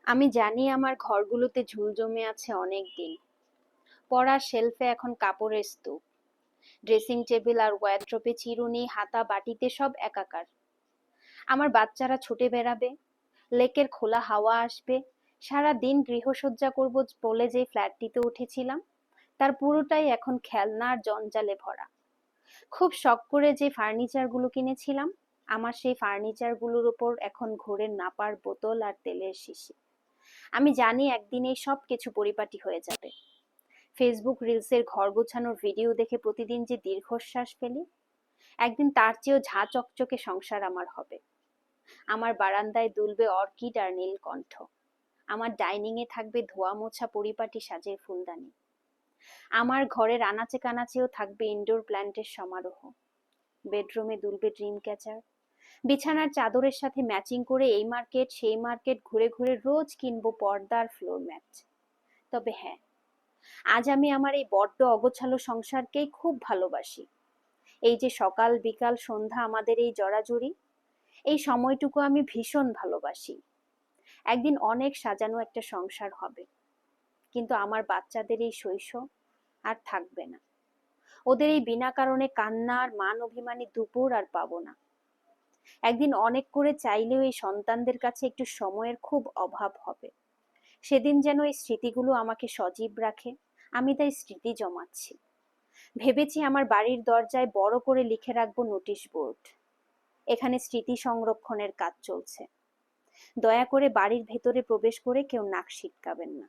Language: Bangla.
আমি জানি আমার ঘরগুলোতে ঝুল জমে আছে অনেক দিন। পড়ার শেলফে এখন কাপড়ের স্তূপ। ড্রেসিং টেবিল আর ওয়ারড্রোবে চিরুনি, হাতা, বাটিতে সব একাকার। আমার বাচ্চারা ছুটে বেড়াবে, লেকের খোলা হাওয়া আসবে, সারা দিন গৃহসজ্জা করব বলে যে ফ্ল্যাটটিতে উঠেছিলাম তার পুরোটাই এখন খেলনা আর জঞ্জালে ভরা। খুব শখ করে যে ফার্নিচার গুলো কিনেছিলাম, আমার সেই ফার্নিচার গুলোর উপর এখন ঘোরের নাপার বোতল আর তেলের শিশি। আমি জানি একদিন এই সব কিছু পরিপাটি হয়ে যাবে। ফেসবুক রিলসের ঘর গোছানোর ভিডিও দেখে প্রতিদিন যে দীর্ঘশ্বাস ফেলি, একদিন তার চেয়েও ঝাঁ চকচকে সংসার আমার হবে। আমার বারান্দায় দুলবে অর্কিড আর নীলকণ্ঠ। আমার ডাইনিং এ থাকবে ধোয়া মোছা পরিপাটি সাজের ফুলদানি। আমার ঘরের আনাচে কানাচেও থাকবে ইনডোর প্ল্যান্টের সমারোহ। বেডরুমে দুলবে ড্রিম ক্যাচার। বিছানার চাদরের সাথে ম্যাচিং করে এই মার্কেট সেই মার্কেট ঘুরে ঘুরে রোজ কিনবো পর্দা আর ফ্লোর ম্যাট। তবে হ্যাঁ, আজ আমি আমার এই বড্ড অগোছালো সংসারকেই খুব ভালোবাসি। এই যে সকাল বিকাল সন্ধ্যা আমাদের এই জড়াজড়ি, এই সময়টুকু আমি ভীষণ ভালোবাসি। একদিন অনেক সাজানো একটা সংসার হবে, কিন্তু আমার বাচ্চাদের এই শৈশব আর থাকবে না। ওদের এই বিনা কারণে কান্না আর মান অভিমানী দুপুর আর পাবো না। একদিন অনেক করে চাইলেও এই সন্তানদের কাছে একটু সময়ের খুব অভাব হবে। সেদিন যেন এই স্মৃতিগুলো আমাকে সজীব রাখে। আমি তাই স্মৃতি জমাচ্ছি। ভেবেছি আমার বাড়ির দরজায় বড় করে লিখে রাখবো নোটিশ বোর্ড, এখানে স্মৃতি সংরক্ষণের কাজ চলছে। দয়া করে বাড়ির ভেতরে প্রবেশ করে কেউ নাক সিটকাবেন না।